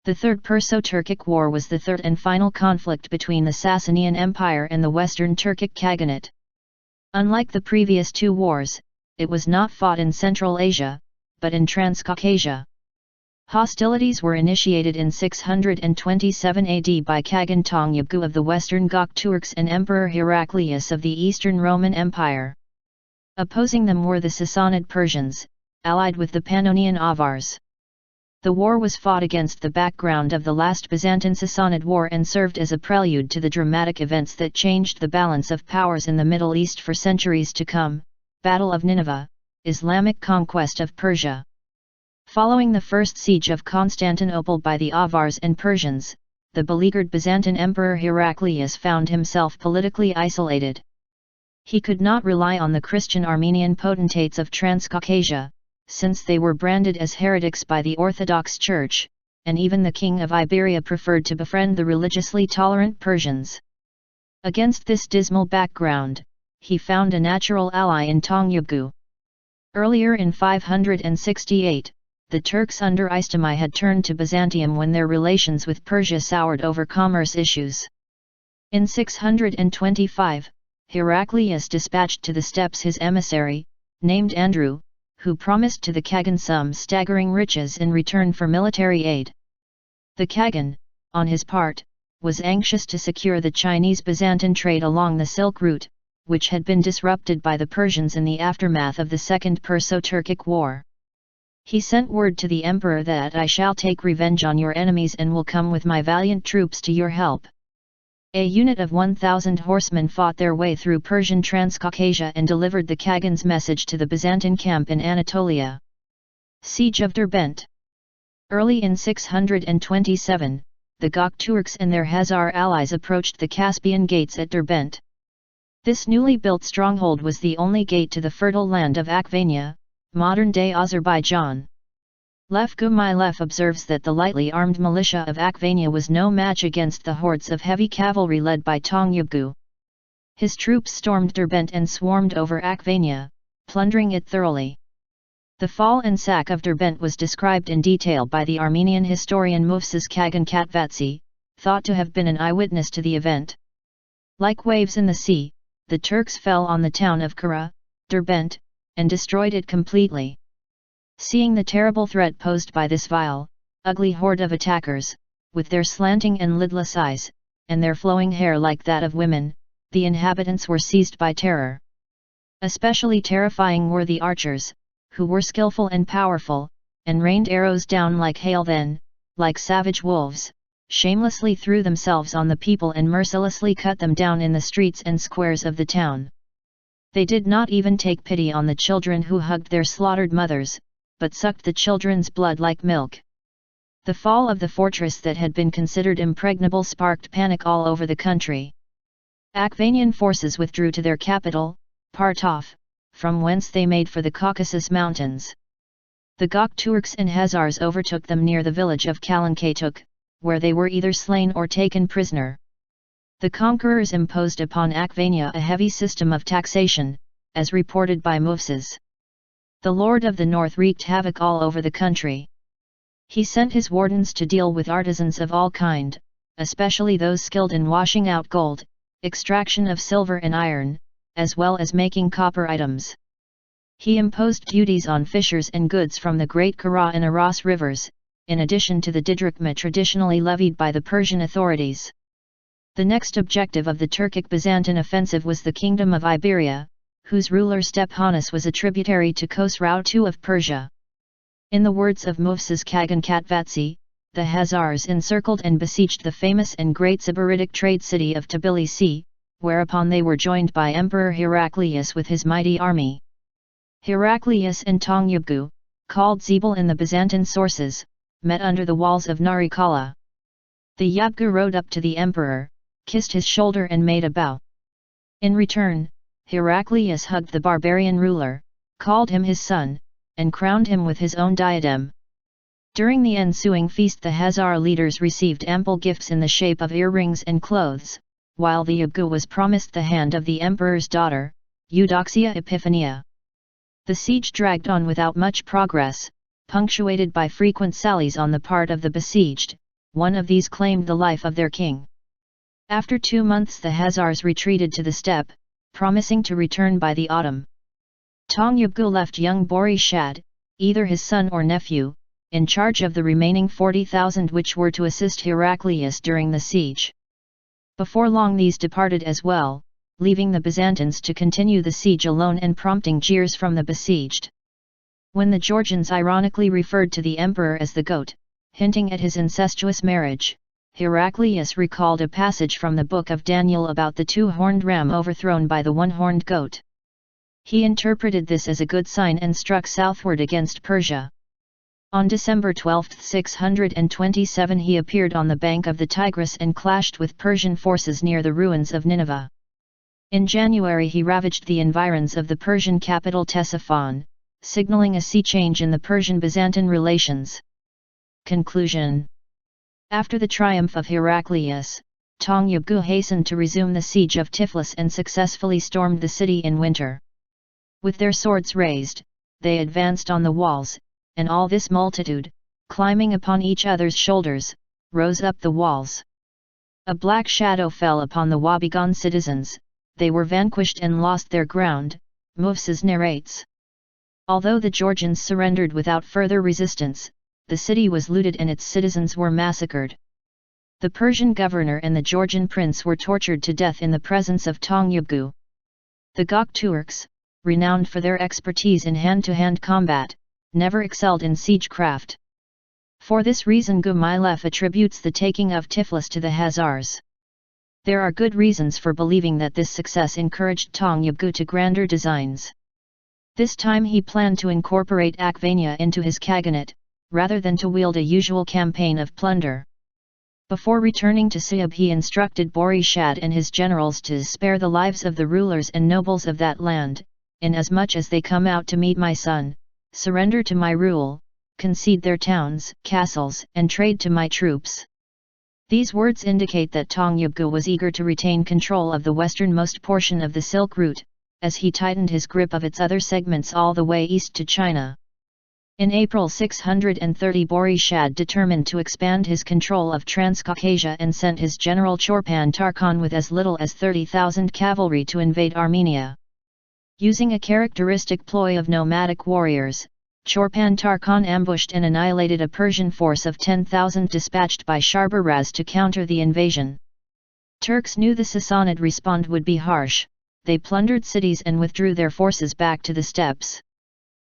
The Third Perso-Turkic War was the third and final conflict between the Sassanian Empire and the Western Turkic Khaganate. Unlike the previous two wars, it was not fought in Central Asia, but in Transcaucasia. Hostilities were initiated in 627 AD by Khagan Tong Yabghu of the Western Göktürks and Emperor Heraclius of the Eastern Roman Empire. Opposing them were the Sassanid Persians, allied with the Pannonian Avars. The war was fought against the background of the last Byzantine-Sassanid War and served as a prelude to the dramatic events that changed the balance of powers in the Middle East for centuries to come: Battle of Nineveh, Islamic conquest of Persia. Following the First Siege of Constantinople by the Avars and Persians, the beleaguered Byzantine Emperor Heraclius found himself politically isolated. He could not rely on the Christian Armenian potentates of Transcaucasia, since they were branded as heretics by the Orthodox Church, and even the king of Iberia preferred to befriend the religiously tolerant Persians. Against this dismal background, he found a natural ally in Tong Yabghu. Earlier in 568, the Turks under Istämi had turned to Byzantium when their relations with Persia soured over commerce issues. In 625, Heraclius dispatched to the steppes his emissary, named Andrew, who promised to the Khagan some staggering riches in return for military aid. The Khagan, on his part, was anxious to secure the Chinese-Byzantine trade along the Silk Route, which had been disrupted by the Persians in the aftermath of the Second Perso-Turkic War. He sent word to the emperor that "I shall take revenge on your enemies and will come with my valiant troops to your help." A unit of 1,000 horsemen fought their way through Persian Transcaucasia and delivered the Khagan's message to the Byzantine camp in Anatolia. Siege of Derbent. Early in 627, the Göktürks and their Khazar allies approached the Caspian Gates at Derbent. This newly built stronghold was the only gate to the fertile land of Akhvania, modern-day Azerbaijan. Lev Gumilev observes that the lightly armed militia of Akhvania was no match against the hordes of heavy cavalry led by Tong Yabghu. His troops stormed Derbent and swarmed over Akhvania, plundering it thoroughly. The fall and sack of Derbent was described in detail by the Armenian historian Mufsas Khagan Katvatsi, thought to have been an eyewitness to the event. Like waves in the sea, the Turks fell on the town of Kara, Derbent, and destroyed it completely. Seeing the terrible threat posed by this vile, ugly horde of attackers, with their slanting and lidless eyes, and their flowing hair like that of women, the inhabitants were seized by terror. Especially terrifying were the archers, who were skillful and powerful, and rained arrows down like hail then, like savage wolves, shamelessly threw themselves on the people and mercilessly cut them down in the streets and squares of the town. They did not even take pity on the children who hugged their slaughtered mothers, but sucked the children's blood like milk. The fall of the fortress that had been considered impregnable sparked panic all over the country. Akhvanian forces withdrew to their capital, Partov, from whence they made for the Caucasus Mountains. The Göktürks and Khazars overtook them near the village of Kalankatuk, where they were either slain or taken prisoner. The conquerors imposed upon Akhvania a heavy system of taxation, as reported by Mufsas. The Lord of the North wreaked havoc all over the country. He sent his wardens to deal with artisans of all kind, especially those skilled in washing out gold, extraction of silver and iron, as well as making copper items. He imposed duties on fishers and goods from the Great Kara and Aras rivers, in addition to the didrachma traditionally levied by the Persian authorities. The next objective of the Turkic-Byzantine offensive was the kingdom of Iberia, whose ruler Stephanos was a tributary to Khosrau II of Persia. In the words of Mufsas Khagan Katvatsi, the Khazars encircled and besieged the famous and great Sybaritic trade city of Tbilisi, whereupon they were joined by Emperor Heraclius with his mighty army. Heraclius and Tong Yabghu, called Zebel in the Byzantine sources, met under the walls of Narikala. The Yabghu rode up to the emperor, kissed his shoulder and made a bow. In return, Heraclius hugged the barbarian ruler, called him his son, and crowned him with his own diadem. During the ensuing feast the Khazar leaders received ample gifts in the shape of earrings and clothes, while the Yabghu was promised the hand of the emperor's daughter, Eudoxia Epiphania. The siege dragged on without much progress, punctuated by frequent sallies on the part of the besieged, one of these claimed the life of their king. After 2 months the Khazars retreated to the steppe, promising to return by the autumn. Tong Yabghu left young Bori Shad, either his son or nephew, in charge of the remaining 40,000 which were to assist Heraclius during the siege. Before long these departed as well, leaving the Byzantines to continue the siege alone and prompting jeers from the besieged. When the Georgians ironically referred to the emperor as the goat, hinting at his incestuous marriage, Heraclius recalled a passage from the book of Daniel about the two-horned ram overthrown by the one-horned goat. He interpreted this as a good sign and struck southward against Persia. On December 12, 627 he appeared on the bank of the Tigris and clashed with Persian forces near the ruins of Nineveh. In January he ravaged the environs of the Persian capital Ctesiphon, signaling a sea change in the Persian-Byzantine relations. Conclusion. After the triumph of Heraclius, Tong Yabghu hastened to resume the siege of Tiflis and successfully stormed the city in winter. With their swords raised, they advanced on the walls, and all this multitude, climbing upon each other's shoulders, rose up the walls. A black shadow fell upon the woebegone citizens, they were vanquished and lost their ground, Mufsas narrates. Although the Georgians surrendered without further resistance, the city was looted and its citizens were massacred. The Persian governor and the Georgian prince were tortured to death in the presence of Tong Yabghu. The Göktürks, renowned for their expertise in hand-to-hand combat, never excelled in siegecraft. For this reason Gumilev attributes the taking of Tiflis to the Khazars. There are good reasons for believing that this success encouraged Tong Yabghu to grander designs. This time he planned to incorporate Akhvania into his Khaganate, rather than to wield a usual campaign of plunder. Before returning to Siab he instructed Bori Shad and his generals to spare the lives of the rulers and nobles of that land, inasmuch as they come out to meet my son, surrender to my rule, concede their towns, castles, and trade to my troops. These words indicate that Tong Yabghu was eager to retain control of the westernmost portion of the Silk Route, as he tightened his grip of its other segments all the way east to China. In April 630 Bori Shad determined to expand his control of Transcaucasia and sent his general Chorpan Tarkhan with as little as 30,000 cavalry to invade Armenia. Using a characteristic ploy of nomadic warriors, Chorpan Tarkhan ambushed and annihilated a Persian force of 10,000 dispatched by Sharbaraz to counter the invasion. Turks knew the Sassanid response would be harsh, they plundered cities and withdrew their forces back to the steppes.